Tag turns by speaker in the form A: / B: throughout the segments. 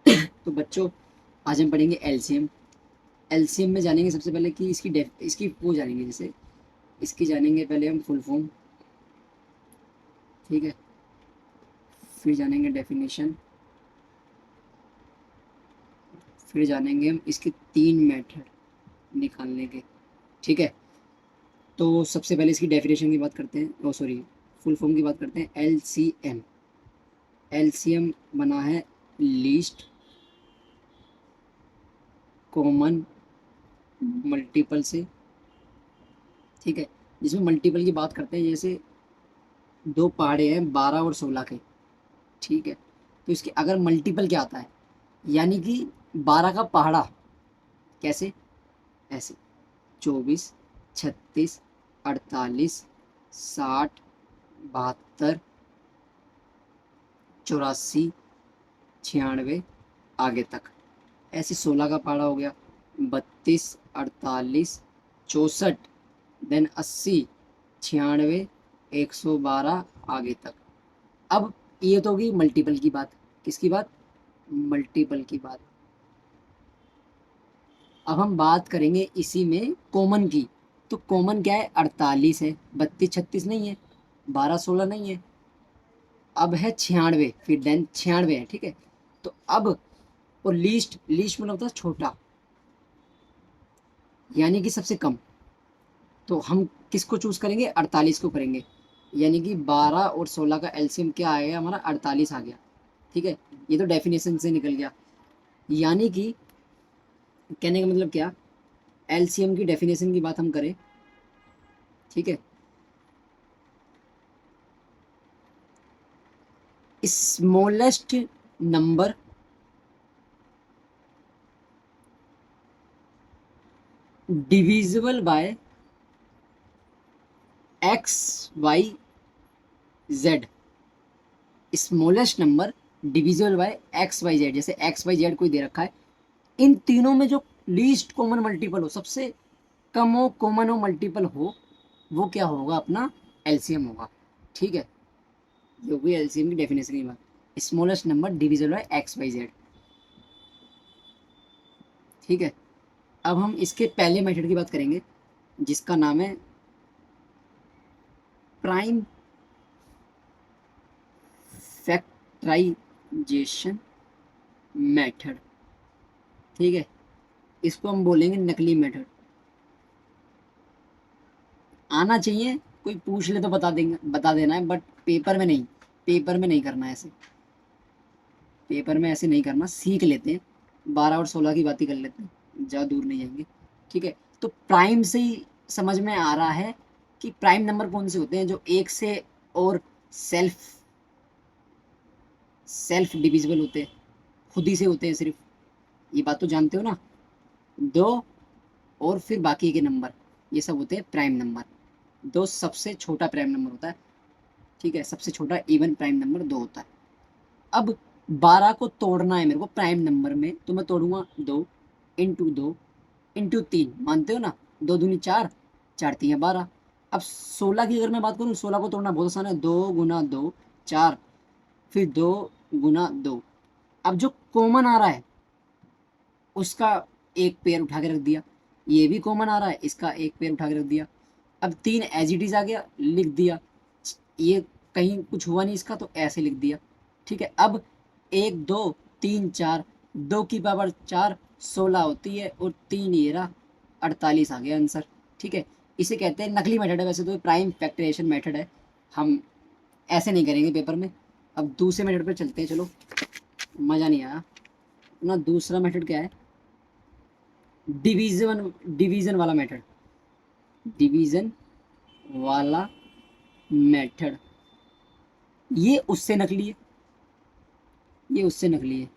A: तो बच्चों आज हम पढ़ेंगे एलसीएम। एलसीएम में जानेंगे सबसे पहले कि इसकी वो जानेंगे, जैसे इसकी जानेंगे पहले हम फुल फॉर्म। ठीक है, फिर जानेंगे डेफिनेशन, फिर जानेंगे हम इसके 3 मेथड निकालने के। ठीक है, तो सबसे पहले इसकी डेफिनेशन की बात करते हैं, ओ सॉरी, फुल फॉर्म की बात करते हैं। एलसीएम, एलसीएम बना है लीस्ट कॉमन मल्टीपल से। ठीक है, जिसमें मल्टीपल की बात करते हैं, जैसे दो पहाड़े हैं 12 और 16 के। ठीक है, तो इसके अगर मल्टीपल क्या आता है, यानी कि 12 का पहाड़ा कैसे, ऐसे 24, 36, 48, 60, 72, 84, 96 आगे तक। ऐसे 16 का पहाड़ा हो गया 32, 48, 64, देन 80, 96, 112 आगे तक। अब ये तो होगी मल्टीपल की बात। किसकी बात? मल्टीपल की बात। अब हम बात करेंगे इसी में कॉमन की। तो कॉमन क्या है? 48 है, 32 36 नहीं है, 12 16 नहीं है। अब है 96, फिर देन 96 है। ठीक है, तो अब और लीस्ट, लीस्ट मतलब होता है छोटा, यानी कि सबसे कम। तो हम किसको चूज करेंगे? 48 को करेंगे, यानी कि 12 और 16 का एलसीएम क्या आएगा हमारा? 48 आ गया। ठीक है, ये तो डेफिनेशन से निकल गया। यानी कि कहने का मतलब क्या, एलसीएम की डेफिनेशन की बात हम करें। ठीक है, smallest number divisible by X Y Z. Smallest number divisible by X Y Z, जैसे एक्स वाई जेड कोई दे रखा है, इन तीनों में जो लीस्ट कॉमन मल्टीपल हो, सबसे कम हो कॉमन हो मल्टीपल हो, वो क्या होगा? अपना एलसीएम होगा। ठीक है, ये होगी एलसीएम की डेफिनेशन की बात, smallest number divisible by X Y Z. ठीक है, अब हम इसके पहले मेथड की बात करेंगे, जिसका नाम है प्राइम फैक्टराइजेशन मेथड। ठीक है, इसको हम बोलेंगे नकली मेथड। आना चाहिए, कोई पूछ ले तो बता देंगे, बता देना है, बट पेपर में नहीं, पेपर में नहीं करना है ऐसे। पेपर में ऐसे नहीं करना, सीख लेते हैं, 12 और 16 की बात ही कर लेते हैं, ज़्यादा दूर नहीं जाएंगे। ठीक है, तो प्राइम से ही समझ में आ रहा है कि प्राइम नंबर कौन से होते हैं, जो एक से और सेल्फ सेल्फ डिविजिबल होते हैं, खुद ही से होते हैं सिर्फ। ये बात तो जानते हो ना, दो और फिर बाकी के नंबर, ये सब होते हैं प्राइम नंबर। दो सबसे छोटा प्राइम नंबर होता है। ठीक है, सबसे छोटा इवन प्राइम नंबर 2 होता है। अब 12 को तोड़ना है मेरे को प्राइम नंबर में, तो मैं तोड़ूंगा 2 इंटू 2 इंटू 3, मानते हो ना? 2 दूनी 4, 4 तीन 12। अब 16 की अगर मैं बात करूँ, 16 को तोड़ना बहुत आसान है, 2 गुना 2 4, फिर 2 गुना 2। अब जो कॉमन आ रहा है उसका एक पेयर उठा के रख दिया, ये भी कॉमन आ रहा है, इसका एक पेयर उठा के रख दिया। अब 3 एज इट इज आ गया, लिख दिया। ये कहीं कुछ हुआ नहीं इसका, तो ऐसे लिख दिया। ठीक है, अब 1 2 3 4, 2 की पावर 4 16 होती है, और 3 ये रहा 48 आ गया आंसर। ठीक है, इसे कहते हैं नकली मेथड है, वैसे तो प्राइम फैक्टराइजेशन मेथड है, हम ऐसे नहीं करेंगे पेपर में। अब दूसरे मेथड पे चलते हैं, चलो, मज़ा नहीं आया ना। दूसरा मेथड क्या है? डिवीजन, डिवीजन वाला मेथड, डिवीजन वाला मेथड। ये उससे नकली है, ये उससे नकली है,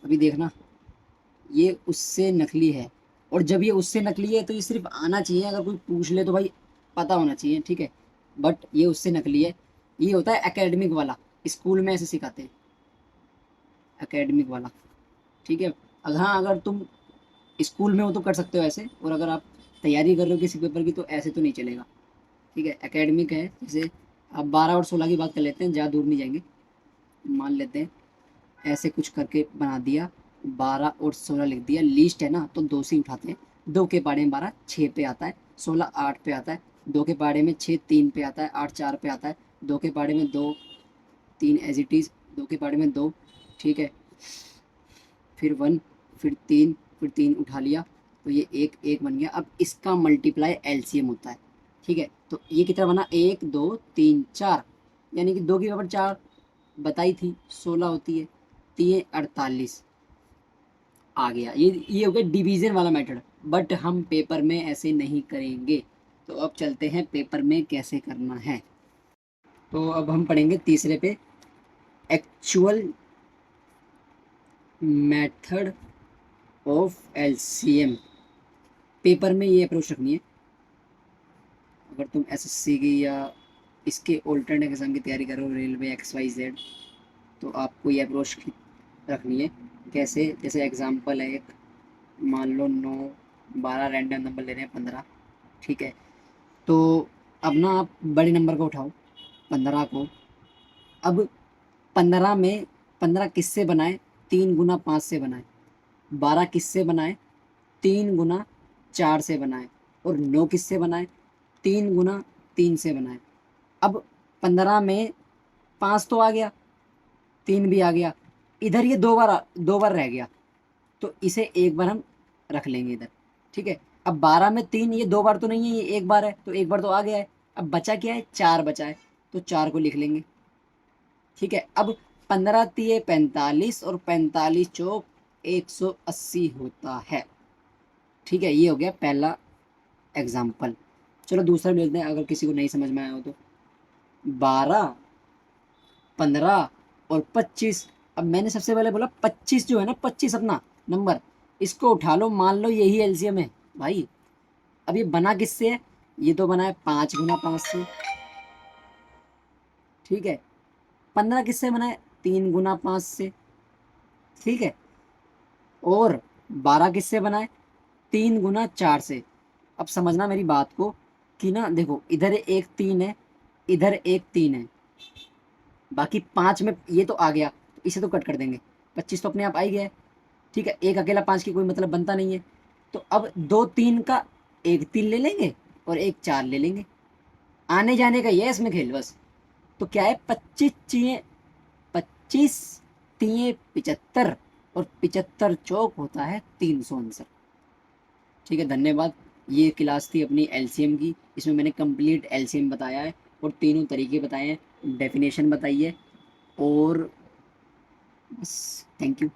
A: अभी देखना, ये उससे नकली है। और जब ये उससे नकली है तो ये सिर्फ आना चाहिए, अगर कोई पूछ ले तो भाई पता होना चाहिए। ठीक है, बट ये उससे नकली है। ये होता है एकेडमिक वाला, स्कूल में ऐसे सिखाते हैं, एकेडमिक वाला। ठीक है, अगर हाँ, अगर तुम स्कूल में हो तो कर सकते हो ऐसे, और अगर आप तैयारी कर रहे हो किसी पेपर की तो ऐसे तो नहीं चलेगा। ठीक है, एकेडमिक है। जैसे अब 12 और 16 की बात कर लेते हैं, ज़्यादा दूर नहीं जाएंगे। मान लेते हैं ऐसे कुछ करके बना दिया, 12 और 16 लिख दिया, लीस्ट है ना तो 2 से ही उठाते हैं। 2 के पाड़े में 12 6 पे आता है, 16 8 पे आता है, 2 के पाड़े में 6 3 पे आता है, 8 4 पे आता है, 2 के पाड़े में 2 3 एज इट इज़, 2 के पाड़े में 2, ठीक है, फिर 1, फिर 3, फिर 3 उठा लिया, तो ये 1 1 बन गया। अब इसका मल्टीप्लाई एलसीएम होता है, ठीक है। तो ये कितना बना, 1 2 3 4, यानी कि 2 की पावर 4 बताई थी 16 होती है, 3 48 आ गया। ये हो गया डिवीजन वाला मेथड, बट हम पेपर में ऐसे नहीं करेंगे। तो अब चलते हैं पेपर में कैसे करना है। तो अब हम पढ़ेंगे तीसरे पे, actual method of LCM. Paper में ये अप्रोच रखनी है, अगर तुम एसएससी की या इसके ऑल्टरनेट एग्जाम की तैयारी करो, रेलवे XYZ, तो आपको ये अप्रोच रखनी है। कैसे, जैसे एग्जांपल है एक, मान लो 9 12 रैंडम नंबर ले रहे हैं, 15, ठीक है। तो अब ना आप बड़े नंबर को उठाओ, 15 को। अब 15 में 15 किससे बनाए, 3 गुना 5 से बनाए। 12 किससे बनाए, 3 गुना 4 से बनाए। और 9 किससे बनाए, 3 गुना 3 से बनाए। अब 15 में 5 तो आ गया, 3 भी आ गया, इधर ये 2 बार रह गया, तो इसे एक बार हम रख लेंगे इधर, ठीक है। अब 12 में 3, ये 2 बार तो नहीं है, ये 1 बार है, तो 1 बार तो आ गया है। अब बचा क्या है, 4 बचा है, तो 4 को लिख लेंगे, ठीक है। अब 15 तिये 45 और 45 चौक 180 होता है, ठीक है। ये हो गया पहला एग्जाम्पल। चलो दूसरा भी लेते हैं, अगर किसी को नहीं समझ में आया हो तो। 12 15 और 25। अब मैंने सबसे पहले बोला 25 जो है ना, 25 अपना नंबर, इसको उठा लो, मान लो यही एलसीएम है भाई। अब ये बना किससे है, ये तो बना है 5 गुना 5 से, ठीक है। 15 किससे बना है, 3 गुना 5 से, ठीक है। और 12 किससे बना है, 3 गुना 4 से। अब समझना मेरी बात को कि ना देखो, इधर एक 3 है, इधर एक 3 है, बाकी 5 में ये तो आ गया, तो इसे तो कट कर देंगे, 25 तो अपने आप आ ही गया है, ठीक है। एक अकेला 5 की कोई मतलब बनता नहीं है। तो अब 2 3 का एक 3 ले लेंगे और एक 4 ले लेंगे, आने जाने का ये है इसमें खेल बस। तो क्या है, 25 तिये 75 और 75 चौक होता है 300 आंसर, ठीक है। धन्यवाद। ये क्लास थी अपनी एलसीएम की, इसमें मैंने कंप्लीट एलसीएम बताया है और तीनों तरीके बताए हैं, डेफिनेशन बताई है, और बस, थैंक यू।